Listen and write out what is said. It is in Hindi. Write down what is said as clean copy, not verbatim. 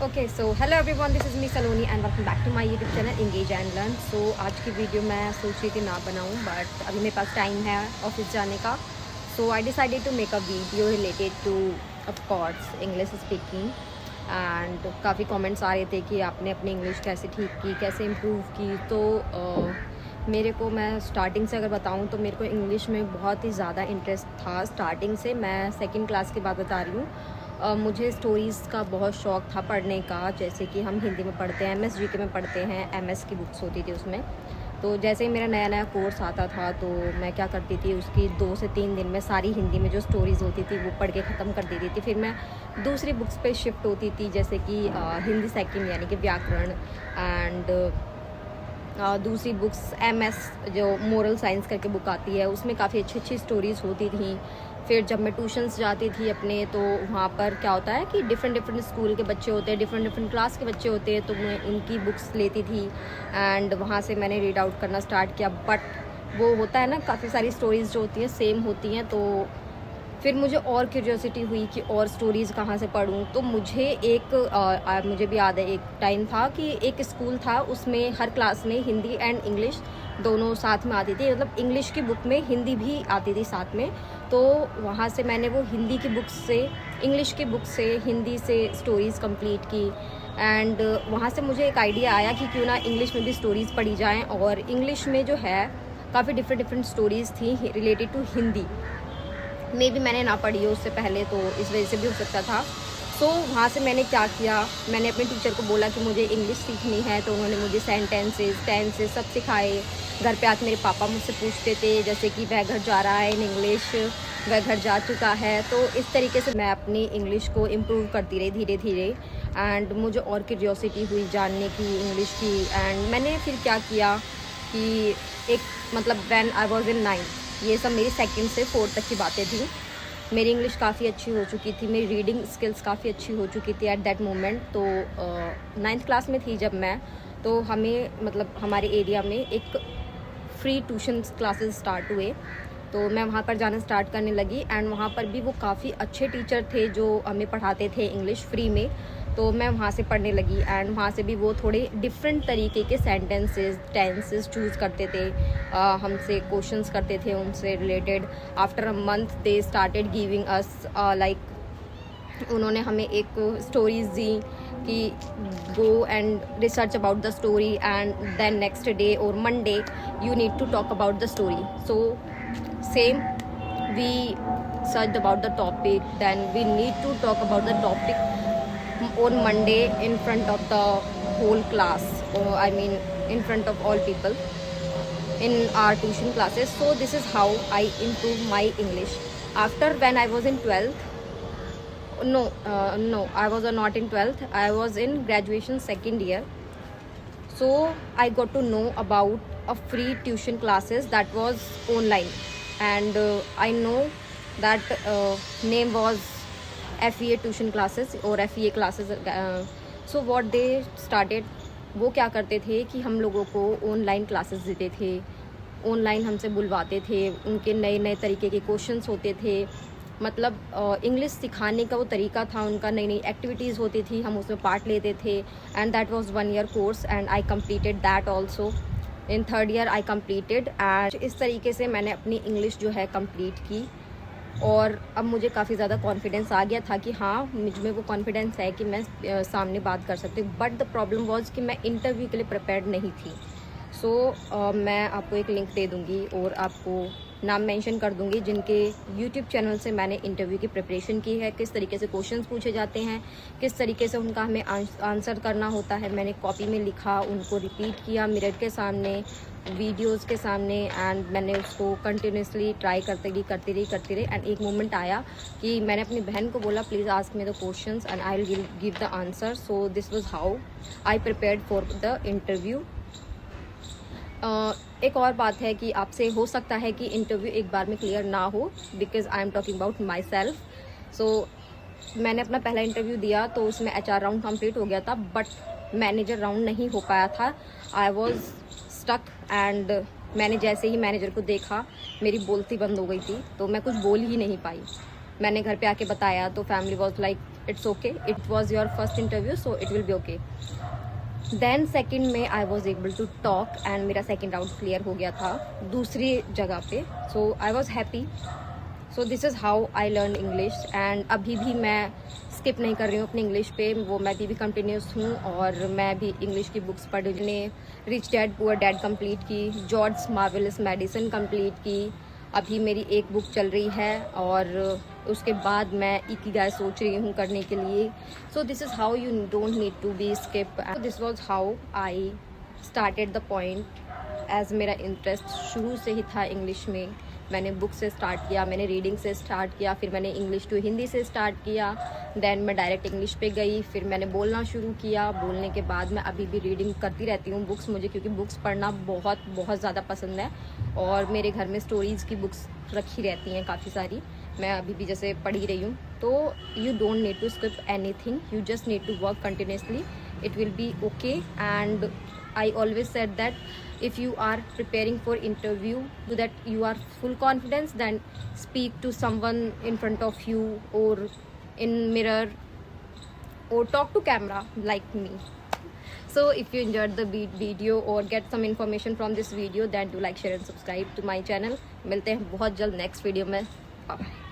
Okay so hello everyone, this is me Saloni and welcome back to my YouTube channel Engage and Learn. So आज की वीडियो मैं सोच रही थी ना बनाऊं, बट अभी मेरे पास टाइम है ऑफिस जाने का। So I decided to make a video related to of course English speaking. And काफ़ी कमेंट्स आ रहे थे कि आपने अपनी इंग्लिश कैसे ठीक की, कैसे इम्प्रूव की। तो मेरे को, मैं स्टार्टिंग से अगर बताऊं तो मेरे को इंग्लिश में बहुत ही ज़्यादा इंटरेस्ट था स्टार्टिंग से। मैं सेकंड क्लास की बात बता रही हूँ। मुझे स्टोरीज़ का बहुत शौक़ था पढ़ने का, जैसे कि हम हिंदी में पढ़ते हैं, एमएस जीके में पढ़ते हैं, एमएस की बुक्स होती थी उसमें। तो जैसे ही मेरा नया नया कोर्स आता था तो मैं क्या करती थी, उसकी 2 से 3 दिन में सारी हिंदी में जो स्टोरीज़ होती थी वो पढ़ के ख़त्म कर देती थी। फिर मैं दूसरी बुक्स पे शिफ्ट होती थी, जैसे कि हिंदी सेकंड यानी कि व्याकरण, एंड दूसरी बुक्स एमएस जो मोरल साइंस करके बुक आती है, उसमें काफ़ी अच्छी अच्छी स्टोरीज़ होती थी। फिर जब मैं ट्यूशन्स जाती थी अपने, तो वहाँ पर क्या होता है कि डिफरेंट स्कूल के बच्चे होते हैं, डिफरेंट क्लास के बच्चे होते हैं, तो मैं उनकी बुक्स लेती थी एंड वहाँ से मैंने रीड आउट करना स्टार्ट किया। बट वो होता है ना, काफ़ी सारी स्टोरीज़ जो होती हैं सेम होती हैं, तो फिर मुझे और क्यूरियोसिटी हुई कि और स्टोरीज़ कहाँ से पढूँ। तो मुझे मुझे भी याद है, एक टाइम था कि एक स्कूल था, उसमें हर क्लास में हिंदी एंड इंग्लिश दोनों साथ में आती थी, मतलब इंग्लिश की बुक में हिंदी भी आती थी साथ में। तो वहाँ से मैंने वो हिंदी की बुक से, इंग्लिश की बुक से, हिंदी से स्टोरीज़ कंप्लीट की। एंड वहाँ से मुझे एक आइडिया आया कि क्यों ना इंग्लिश में भी स्टोरीज़ पढ़ी जाएँ। और इंग्लिश में जो है काफ़ी डिफरेंट स्टोरीज़ थी रिलेटेड टू हिंदी। मे भी मैंने ना पढ़ी हो उससे पहले, तो इस वजह से भी हो सकता था। सो वहाँ से मैंने क्या किया, मैंने अपने टीचर को बोला कि मुझे इंग्लिश सीखनी है, तो उन्होंने मुझे सेंटेंसेस, टेंसेस सब सिखाए। घर पे आके मेरे पापा मुझसे पूछते थे, जैसे कि वह घर जा रहा है इन इंग्लिश, वह घर जा चुका है। तो इस तरीके से मैं अपनी इंग्लिश को इम्प्रूव करती रही धीरे धीरे। एंड मुझे और क्यूरियोसिटी हुई जानने की इंग्लिश की। एंड मैंने फिर क्या किया कि एक, मतलब when I was in 9th, ये सब मेरी सेकंड से 4th तक की बातें थी, मेरी इंग्लिश काफ़ी अच्छी हो चुकी थी, मेरी रीडिंग स्किल्स काफ़ी अच्छी हो चुकी थी एट दैट मोमेंट। तो 9th क्लास में थी जब मैं, तो हमें, मतलब हमारे एरिया में एक फ्री ट्यूशन क्लासेस स्टार्ट हुए, तो मैं वहाँ पर जाना स्टार्ट करने लगी। एंड वहाँ पर भी वो काफ़ी अच्छे टीचर थे जो हमें पढ़ाते थे इंग्लिश फ्री में, तो मैं वहाँ से पढ़ने लगी। एंड वहाँ से भी वो थोड़े डिफरेंट तरीके के सेंटेंसेस, टेंसेस चूज़ करते थे, हमसे क्वेश्चंस करते थे उनसे related. After a month they started giving us like, उन्होंने हमें एक स्टोरीज दी कि go and research about the story, and then next day और Monday you need to talk about the story. So same, we searched about the topic, then we need to talk about the topic on Monday in front of the whole class, or I mean in front of all people in our tuition classes. So this is how I improved my English. After, when I was in 12th, no, I was not in 12th, I was in graduation second year. So I got to know about a free tuition classes that was online, and I know that name was FEA tuition classes or FEA classes. So what they started, वो क्या करते थे कि हम लोगों को ऑनलाइन क्लासेस देते थे, ऑनलाइन हमसे बुलवाते थे, उनके नए नए तरीके के क्वेश्चंस होते थे। मतलब इंग्लिश सिखाने का वो तरीका था उनका, नई नई एक्टिविटीज़ होती थी, हम उसमें पार्ट लेते थे। And that was 1 year course and I completed that also. In 3rd year I completed. And इस तरीके से मैंने अपनी इंग्लिश जो है कंप्लीट की। और अब मुझे काफ़ी ज़्यादा कॉन्फिडेंस आ गया था कि हाँ, मुझ में वो कॉन्फिडेंस है कि मैं सामने बात कर सकती हूँ। बट द प्रॉब्लम वॉज कि मैं इंटरव्यू के लिए प्रिपेयर्ड नहीं थी। सो मैं आपको एक लिंक दे दूँगी और आपको नाम मेंशन कर दूंगी जिनके यूट्यूब चैनल से मैंने इंटरव्यू की प्रिपरेशन की है, किस तरीके से क्वेश्चंस पूछे जाते हैं, किस तरीके से उनका हमें आंसर करना होता है। मैंने कॉपी में लिखा, उनको रिपीट किया मिरर के सामने, वीडियोस के सामने, एंड मैंने उसको कंटिन्यूसली ट्राई करती रही। एंड एक मोमेंट आया कि मैंने अपनी बहन को बोला, please ask me the questions and I will give the answer. So this was how I prepared for the interview. एक और बात है कि आपसे हो सकता है कि इंटरव्यू एक बार में क्लियर ना हो, because I am talking about my self. So मैंने अपना पहला इंटरव्यू दिया तो उसमें HR राउंड कंप्लीट हो गया था, बट मैनेजर राउंड नहीं हो पाया था। आई वॉज स्टक, एंड मैंने जैसे ही मैनेजर को देखा मेरी बोलती बंद हो गई थी, तो मैं कुछ बोल ही नहीं पाई। मैंने घर पे आके बताया तो family was like it's okay, it was your first interview so it will be okay. Then second में I was able to talk and मेरा second round clear हो गया था दूसरी जगह पे, so I was happy. So this is how I learn English and अभी भी मैं स्किप नहीं कर रही हूँ अपने इंग्लिश पे, वो मैं अभी भी कंटिन्यूस हूँ और मैं भी इंग्लिश की बुक्स पढ़ रही हूँ. Rich dad poor dad complete की, जॉर्ज मार्वेलस मेडिसिन कंप्लीट की, अभी मेरी एक बुक चल रही है और उसके बाद मैं इकिगाई सोच रही हूँ करने के लिए. So this is how you don't need to be skip. This was how I started the point. As मेरा इंटरेस्ट शुरू से ही था इंग्लिश में, मैंने बुक से स्टार्ट किया, मैंने रीडिंग से स्टार्ट किया, फिर मैंने इंग्लिश टू हिंदी से स्टार्ट किया, देन मैं डायरेक्ट इंग्लिश पे गई, फिर मैंने बोलना शुरू किया. बोलने के बाद मैं अभी भी रीडिंग करती रहती हूँ बुक्स, मुझे क्योंकि बुक्स पढ़ना बहुत बहुत ज़्यादा पसंद है और मेरे घर में स्टोरीज़ की बुक्स रखी रहती हैं काफ़ी सारी, मैं अभी भी जैसे पढ़ ही रही हूँ. तो you don't need to skip anything, you just need to work continuously, it will be okay. And I always said that if you are preparing for interview so that you are full confidence, then speak to someone in front of you or in mirror or talk to camera like me. So if you enjoyed the video or get some information from this video, then do like, share and subscribe to my channel. मिलते हैं बहुत जल्द नेक्स्ट वीडियो में. Bye bye.